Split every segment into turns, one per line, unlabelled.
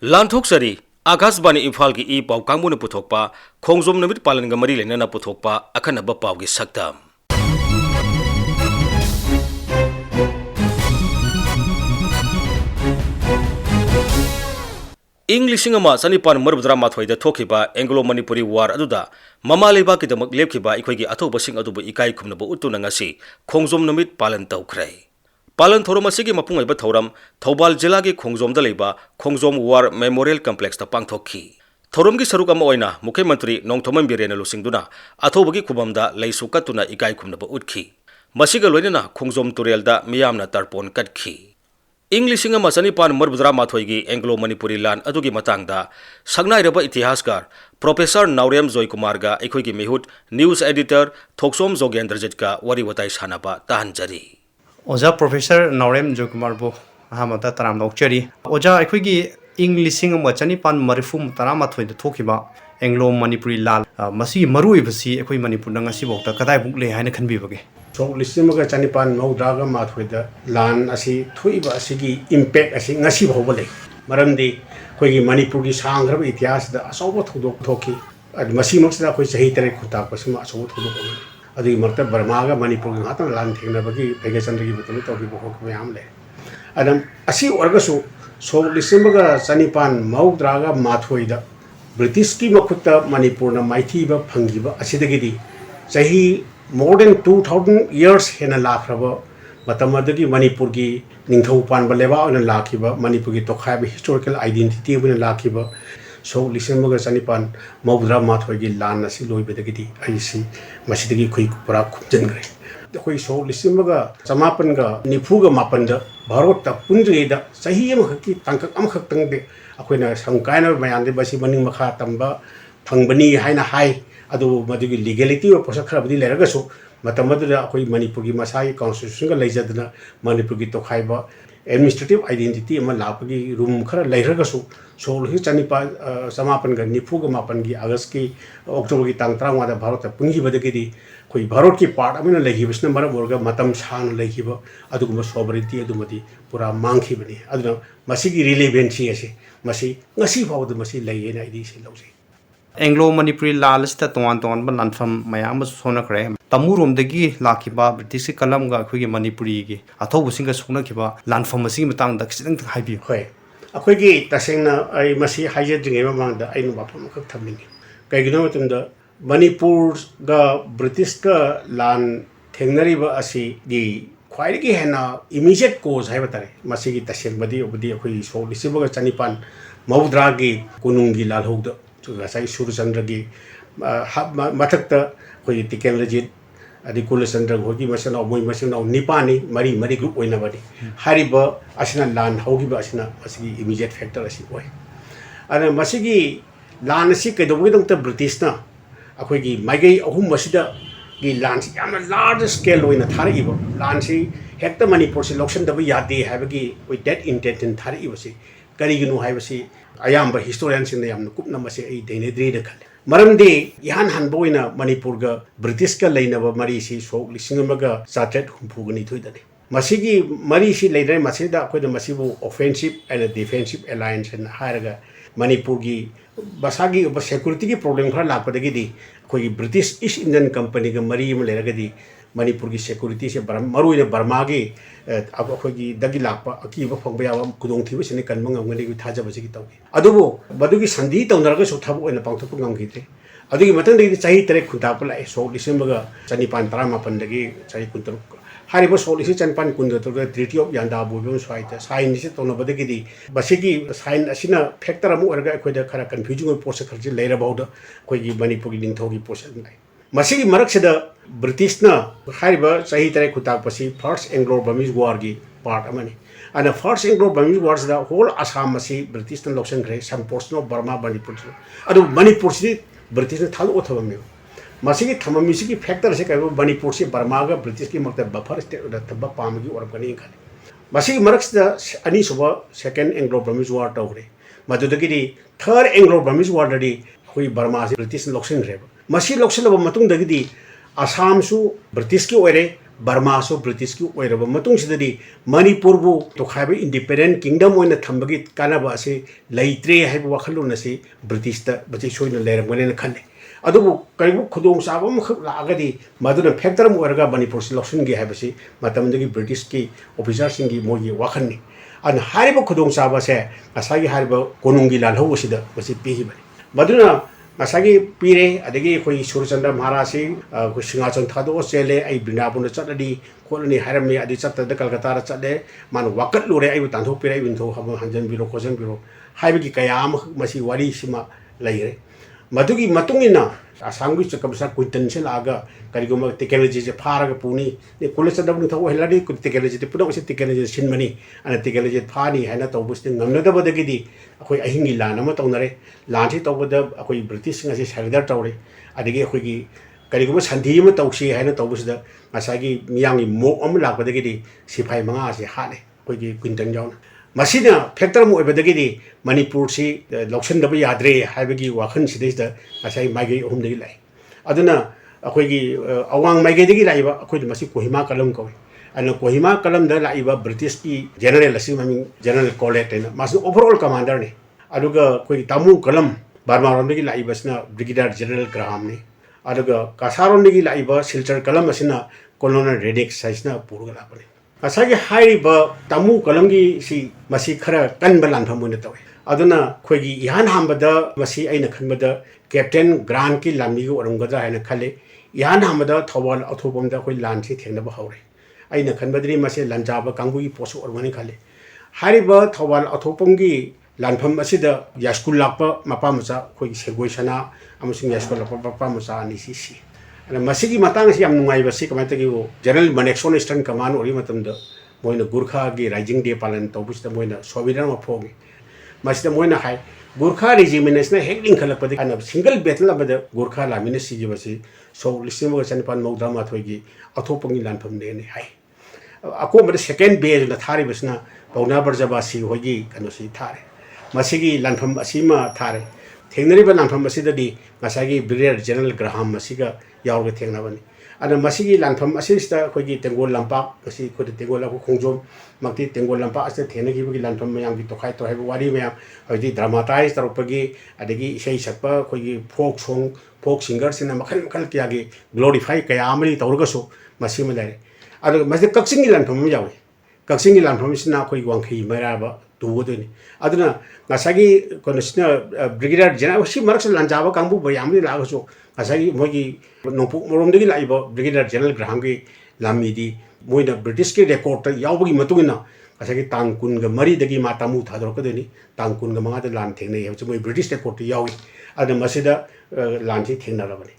Lanthokchari Akashbani Imphal ki I pau kangmuna puthokpa Khongjom namit palanga mari lenana puthokpa akhanaba pau gi saktam English Singama Sanipan Marbudra Mathoida Thokiba Anglo Manipuri War Aduda Mama Leba ki damak lepkiba ikhoi athoba sing aduba ikai khumnaba utuna ngasi Khongjom namit palan tawkhrai Palan thoram asigi mapung aiba thoram Thobal jila gi Khongjom da leiba Khongjom War Memorial Complex ta pangthokhi thoram gi saruk ama oina Mukhya Mantri Nongthomam Birena lusingduna athoba gi khubamda leisu katuna ikai khumnaba utkhi masiga loinana Khongjom Turelda miyamna tarpon katkhi English Singama Sanipan Marbudra Mathoigi Anglo Manipuri Lan adugi matangda Sagnairaba Itihaskar Professor Naurem Joy Kumarga Ikhoigi Mehut News Editor Thokchom Jogendrajit ka wari watai sanaba tahanjari
Oja Professor Naurem Joy Kumarbo ahamata taram lokchari Oja Ikhoigi English Singama Sanipan Marifum Taramathoid Thokiba Anglo Manipuri Lan masi maruibasi Ikhoi Manipur ngasi bokta kadai bukle haina khanbibage
So Lisimaga Chanipan Maudraga Mat with the land asi Tuiba Sigi impact as ngasi hobole. Marandi Kogi Manipuri Sangra Itias the Asobo Toki at Masimax da Koi Sahitere Kutapasima Asobo Toki. Adi Marta Barmaga Manipur Hatan land Tinabagi Pegasandri with the Toki Bokamle. Adam Asi Orgasu so Lisimaga Chanipan Maudraga Mathoida British Makuta Manipurna Maitiba Pangiba Asidagidi Sahi more than 2,000 years hena lakraba matamadagi Manipur gi ningthau panba leba ona lakhiba Manipur gi tokhaiba historical identity ona lakhiba so lisenmaga sanipan mawdra mathoi gi lan asi loibedagi aisi masidagi khoi pura khupjengre khoi so lisenmaga chamapan ga nifuga mapan da bharot ta punjri da sahi am khaki tangkak am khak tang de akoina sangkaina mayam de basi maning makha tamba phangbani haina hai adu madugi legality or posakhrabdi leragasu matamadu akoi Manipur gi masai constitution ga leijadna Manipur gi tokhaiba administrative identity ama lapagi room khara leiragasu so hi chanipa samapan ga nifu ga mapan gi august ki october gi tang 3 da bharat pungi badagi koi bharat ki part amina lehi bisna mara borga matam san lehiba adu ma sovereignty adu mati pura manghi bani adu masigi relevancy ase masi ngasi fawdu masi leiyena idi se lawse
Anglo Manipuri Lalista Tuan Tuan Banfam Mayam Sonakre Tamurum the Gi Lakiba British Kalamga Kugi Manipuri Athobusinga Sunakiba Lanfamasi Matang accident Hibi
Hoi Akwegi Tasena I must hijacking among the Ainubapam Taming Kaginotum the Manipur ga British ka Lan Tenariba Asi the Quaiki Hena immediate cause Havatari Masigi Tashen Badi Obadi Akui so Lisibaga Chanipan Maudragi Kunungi Lalhoda Sai Surchandragi Matakta Koi Jogendrajit Adikulachandra Hogi Masana Moy Masana Nipani Mari Mari group Oinabadi Hariba Asina Lan Hogiba Asina Masigi immediate factor as it way. And Masigi Lan Sika the Widom to British na Akogi Magi Ohum Masida the Lansi on a large scale in a Taribo Lansi Hector Money Porsi Loction the Yadi Havagi with that intent in Taribasi Karigunu Havasi Ayamba historians in the Kupnamase a Denedri the Kale. Maramdi Yan Hanboina Manipurga British Lainava Marisi so Lissingamaga Satet Humpugani to the Masigi Marisi later Masida with a massive offensive and a defensive alliance and Haraga Manipurgi Basagi of a security problem for Lapadagidi, Koi British East Indian Company Mari Leragadi Manipurgi security Maru in Barmagi Akogi Dagilapa Akiva Pongbayam Kudong Tivus and Kanmanga when they Taja Vasiki. Adobo Badugi Sandi Tonaragas of Tabu and the Pantapungam Gite. Adi Matan de Sahitere Kutapala so December Sanipan Trama Pandagi Sai Kuntur. Haribo Solis and Pan Kunda to the Treaty of Yanda Bubum Swite, sign is it on a Badagidi. Basiki sign Asina Pectaramu or Gaqueda Kara confusion of Posakaji later about the Kogi Manipuri Togi Posan. Masigi Maraksada British na Hariba Sahitere Kutapasi, first Anglo-Burmese War part of money. And the first Anglo-Burmese wars the whole Assam Masi, British and Loxan Gray, some portion of Burma Manipur. Adu Manipur British and Thal Otavamil. Masigi Tamamisiki factors like Manipursi, Barmaga, British Kimaka Buffer state or the Taba Pamagi or Gani. Masigi marks the Anisova, second Anglo-Burmese war Togre. Madudagidi, third Anglo-Burmese war ready, Hui Burma, British and Loxan River. Masi Loxan of Matung Dagidi, Assam su British ki ore Burma so British ki oiraba matung sidadi Manipur bu tokhaiba independent kingdom oina thambagi kanaba ase leitre haiba wakhaluna se British ta bachi soina leramgane na khalle adubu kaibu khudong saba mkhak lagadi maduna factor mu orga Manipur si loksun gi haiba si matamdagi British ki officer singi mogi wakhanni an hariba khudong saba se asagi hariba konungi lalho sida basi pehi bani maduna masagi pire adagi koi Surchandra Maharasi ko singachon thado chele ai Brindaban chatadi kolani harami adi chatta da Calcutta chatle man wakat lure ai tanthok pire bin tho ham hanjan biro khojan biro haibagi kayam masi wari sima laire madugi matungina asangwi chakamsa kuitan se laga karigoma technology je pharaga puni ne college da bun tho heladi technology te puno se technology sinmani ana technology phani haina tawbus ne ngamna da badagi di akoi ahingi lana ma tawnare lanthi tawbada akoi British ngasi sargar tawre adigi akoi gi karigoma sandhi ma tawsi haina tawbus da masagi miyangi mok am lakbadagi di sipai manga se hane akoi gi quintan jawn masina factor mu obadagi di Manipur si loksan da ba yadre haibagi wakhan sidais da asai magi hum dagi lai aduna akoi gi awang magi dagi lai ba akoi masi Kohima kalam ko ana Kohima kalam da lai ba British ki general asi mami general Colette na mas overall commander ne aduga koi tamu kalam Burma rom dagi lai ba sna brigadier general Graham ne aduga Kasaron dagi lai ba Silchar kalam asina colonel Reddick saisna purga la pare asagi hai ba tamu kalam gi si masi khara kan balan phamuna tawe aduna khoigi ihan hambada masi aina khanbada captain grant ki lamni go orangada haina khale ihan hambada thawal athobom da khoi lan thi thengna ba haure aina khanbadri masi lanjaba kangbu gi posu ormani khale hari ba thawal athopom gi lanpham asida yaskul lakpa mapa macha khoi segoi sana amusing yaskul lakpa papa macha ani si si ana masigi matang si am nungai ba si kamata gi general manexon eastern command ori matam da moina Gurkha gi rising day palan tobus da moina sobiran ma phogi masida moina hai Gurkha regiment na hekling khalak padi ana single battle abada Gurkha lamina si ji basi so lisimo san pan mogda ma thoigi athopangi lanpham ne ne hai ako mada second base na thari basna pauna barjaba si hogi kano si thare masigi lanpham asima thare thengnari ba lanpham asida di masagi brigadier general Graham masiga yawga thengna bani ana masigi lanpham asista khogi tengol lampa masi khodi tengol la Khongjom makti tengol lampa ase thena gi bi lanpham mayam gi tokhai to hai wari mayam hodi dramatize taropagi adegi sei sakpa khogi folk song folk singer sina makhal makhal kya gi glorify kaya amri tawrga so masi malai adu masi kaksing gi lanpham yawi kaksing gi lanpham sina khoi wangkhei maraba tugodoni aduna ngasagi konasina brigadier general si marak lanjaba kangbu bayamri lagaso asagi mogi nopu morom degi laiba brigadier general Graham gi lammi di moina British ki record ta yawgi matungina asagi tangkun ga mari degi matamu thadro kadeni tangkun ga manga da lan thengna yaw moi British record ta yawi ada masida lan thi thengna rabani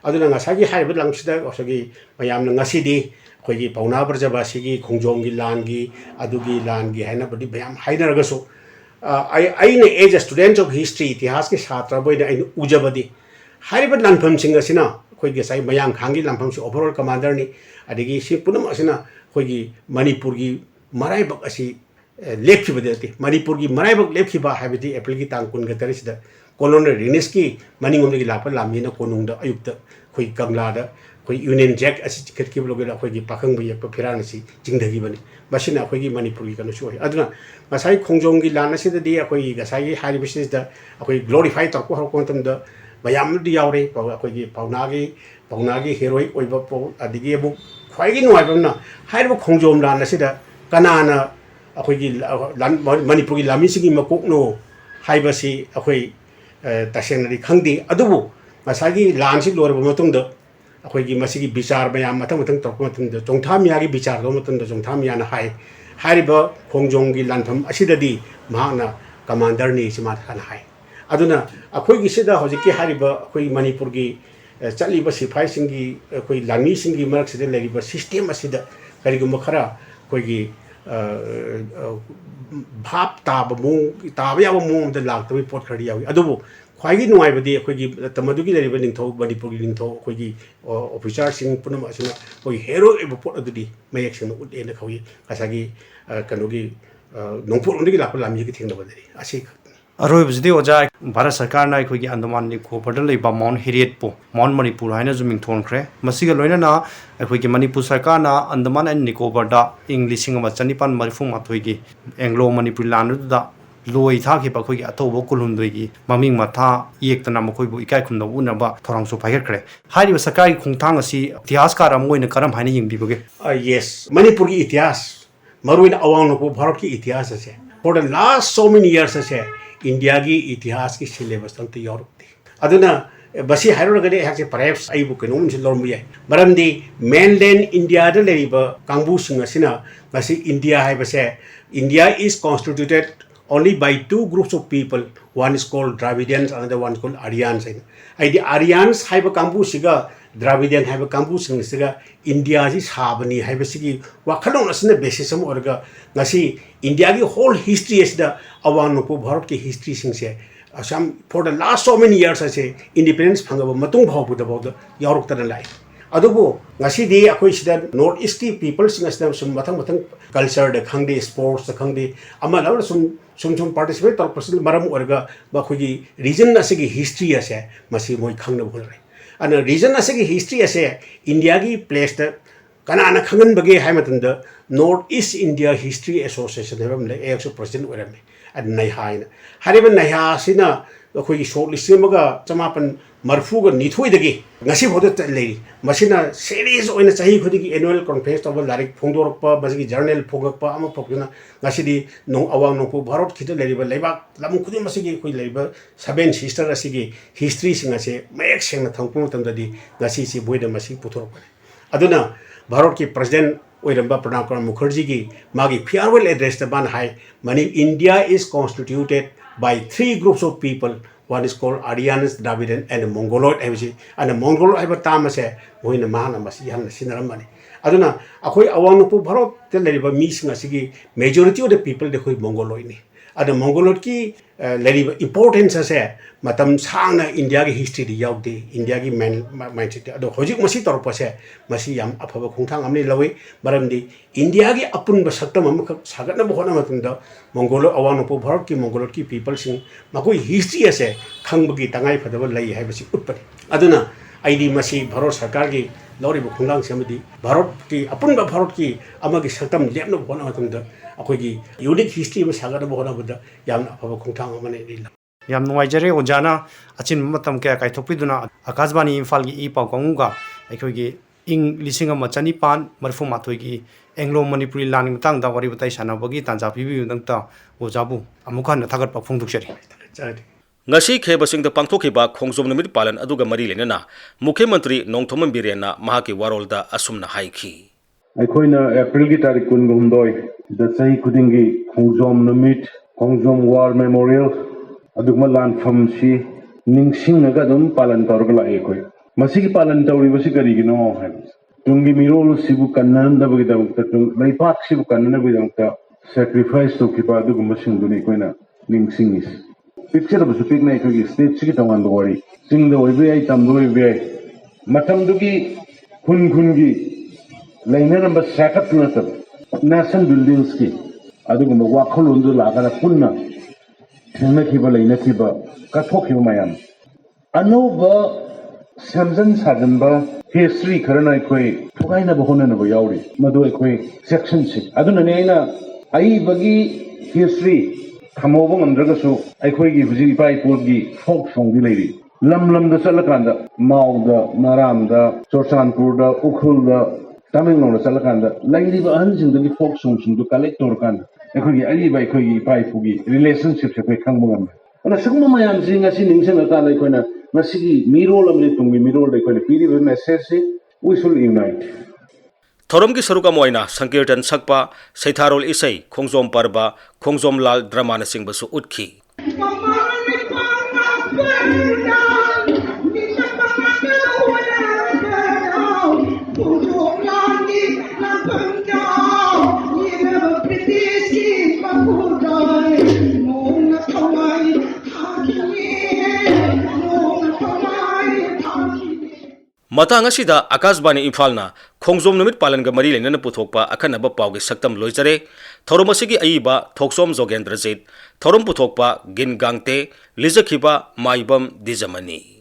aduna ngasagi haiba langsida asagi mayam ngasi di khogi pauna barjaba sigi Khongjom gi lan gi adugi lan gi haina badi bayam haina ragaso I as a student of history itihas ke chhatra boina I ujabadi hariba lanpham sing asina khoigi sai mayang khangi lanpham si overall commander ni adigi si punam asina khoigi Manipur gi marai bak asi lephi badati Manipur gi marai bak lephi ba habiti April gi tangkun ga taris da colonel Renis ki maningom gi lapa lammi na konung da ayukta khoi Kangla da khoi Union Jack asi khet ki bloge da khoigi pakhang bi pa phiran si jingdagi bani basina khoigi Manipur gi kanu soi aduna masai Khongjom gi lana si da di khoi ga sai hariba si da khoi glorify tor ko ko tam da bayam di yaure khoigi paunagi heroic oiba po adigi bu khwaigi noi bamna haiba Khongjom lana si da kanana khoigi Manipur gi lami sigi makok no haiba si khoi tasengri khangdi adubu masagi lan si lor matung da khoigi masigi bichar bayam matang matang tor ko matung da chongthamya gi bichar do matung da chongthamya na hai hariba Khongjom gi lantham asida di mahana commander ni sima kan hai aduna khoigi sida hojiki hariba khoi Manipur gi chali ba sipai singi khoi lani singi marak sida legi ba system asida kari gu makhara khoigi bhap tab mung tab ya mung da lak to report khari yawi adubu khwaigi nuai badi khoigi tamadu gi leriba ningtho Manipur gi ningtho khoigi officer sing punam asina khoi hero e report adudi mayak sing ut ena khoi kasagi kanogi nongpur gi lak lam gi thengda badari asi
अरोइबजदी ओजा भारत सरकार ना अखोगी अंडमान निकोबार लेबा mount Harriet पो mount Manipur हाइना जुमिंग थोनख्रे मसिगा लोइना अखोगी Manipur सरकार ना Andaman and Nicobar दा इंग लिसिंग अमा चनिपान मरिफु माथोइगी एंग्लो मणिपुर लानुदा लोई थाखिबा अखोगी अतोबो कुलुंदोइगी ममिंग माथा येक्तना मखोइबु इकाय खुंदो उनबा थोरांगसु फाइगरख्रे हाइरिबा सरकारी खुंथांग असि इतिहासकार अमोइना करम हाइना यिंगबिबगे
यस मणिपुर की इतिहास मरुइन अवांग नको भारत की इतिहास असे for the last so many years असे इंडिया की इतिहास की सिलेबस तंग यारुक्ति अदुना बसी हाइरोगदे हाचे परहैप्स आइबु कनोम से लॉर्म याय मरमदी मेनलैंड इंडिया द लेरिबा कांगबु सिंग असिना बसी इंडिया हाइबसे India is constituted only by two groups of people. One is called Dravidians, another one is called Aryans. The Aryans have a campus, Dravidian have a campus, India is Habani, have a city, Wakalon as the basis of Orga. Nasi, India whole history is the Awanopo Bharati history since some for the last so many years, I say, independence Pangaba Matung Hope about the Yoruktan life. Adubo, Nasi de Akwishdan, Northeast people sing us them some Matang culture, the Khangde sports, the Khangde, Amal some participate or personal Maram Orga, Bakugi, region Nasigi history as a Masi Moi Khangna Bulre. And a region Nasigi history as a Indiagi placed the Kanana Kangan Bagay Hamilton, the Northeast India History Association, the ex president were at Naihain. Hariban Naiha Sina, the Kui shortly Simaga, Samapan. Marfuga Nithui the gay. Nasi Hodet lady. Masina series on a Sahi annual conference of Larik Pondorpa, Basiki Journal Pogapa, Ama Pokuna, Nasidi, no Awa no Barot Kita Labor, Leba, Lamukudi Masiki, Labor, Saben sister Asigi, history sing as a Max and Tankum the Nasi Bueda Masi Putor. Aduna, Barotki President Wedamba Pranakar Mukherjee, Magi farewell address the Ban High. Mani India is constituted by three groups of people. One is called Aryans, Dravidian, and Mongoloid. And the Mongoloid have a tamase, who in a man, Masian, Sinaramani. Aduna, Akoi Awanupu Barot, tell the missing a sigi, majority of the people, the Hui Mongoloid. And the Mongoloid ki, importance as a Matam Sana, India history, the Yaudi, India mindset. The Hojik Masitor Pose, Masiam, Apava Kuntang, Amni Lawi, Baramdi, India upon Basatam, Sagana Bohanamatunda, Mongolo, Awanupu Barot ki, Mongoloid ki people sing, Makui history as a Kangbuki Tangai for the lay have a put. Aduna, ID Masi, Barot Sakagi, Lori Bukulang Samadi, Barot ki, upon the Barot ki, Amagi Satam, Lemno Bonamatunda. अखोगी unique history में सागर बहोना बुदा याम अफब खुंथांग मने दिला
याम नुवाइजरे ओजाना अचिन मतम के काइथोपिदुना आकाशवाणी इम्फाल की ई पाउ कंगुगा अखोगी इंग लिसिंग अमा चनिपान मरफु माथोगी एंग्लो मणिपुरी लानि मतंग दा वरि बतै सानबगी तांजा पिबि दंता ओजाबु अमुखा न थागत पफुंदुकचरी
ngasi khebasing da pangthokiba khongjom numit palan aduga mari lenana mukhyamatri nongthomam birenna mahaki warolda asumna haikhi
अखोइना अप्रैल की तारीख 19 द सही खुदिंगी खोंगजोम नमित खोंगजोम वार मेमोरियल अदुगमा लानफम सी निंगसिंगगा दम पालन तौरगला एकोय मसिगी पालन तौरिबसि करिगिनो है तुंगी मिरोल सिबु कन्नन दबगी दमक तुंग लैपाक सिबु कन्नन बगी दमक सैक्रिफाइस तो किबा अदुगमा सिंगदुनि कोइना निंगसिंगिस पिक्चर बसु पिक नै कोगी स्टेट सिगी तंगान दोरी सिंग द ओइबे आई तम दोइबे मतम दुगी खुन खुनगी लाइनर नंबर सेकट नतब नेशनल बिल्डिंग्स की अदुगुम वाखलोंदु लागना पुन्ना थेंनखिबा लाइनखिबा कथोखिबा मयाम अनोबा समजन सागनबा हिस्ट्री खरना कोई थुगाइना बहोनना बो यावरी मदो कोई सेक्शन से अदुनने आइना आई बगी history थमोबो ngमद्रगसु अखोइगी हुजि इपाइपोगी folk song Larry lump lump the चलकांदा माउदा नारामदा चोरचानपुरदा उखुलदा Tamil Nadu चलकांदा लाइरिबा अहनसिंगदगी folk सोंगसिंगदु collect तोरकांदा अखोइगी Ariba अखोइगी पाइपुगी relationship से कोइ खांगबगम अना सगम मयाम सिंग असि निंगसन का लैखोना नसिगी मिरोल अमनि तुंगी मिरोल लैखोना पीरिबा मेसेज से वी शुड यूनाइट
थोरम की सरुका मोइना संकीर्तन सकपा सैथारोल इसै खोंगजोम पर्बा खोंगजोम लाल ड्रामा नसिंग बसु उठखी Matang asida Akashbani Imphal Khongjom numit palan ga mari lenana puthokpa akhanaba pawge saktam loijare thoromasigi aiba Thokchom Jogendrajit thorom puthokpa gin Gangte lijakhiba Maibam Dwijamani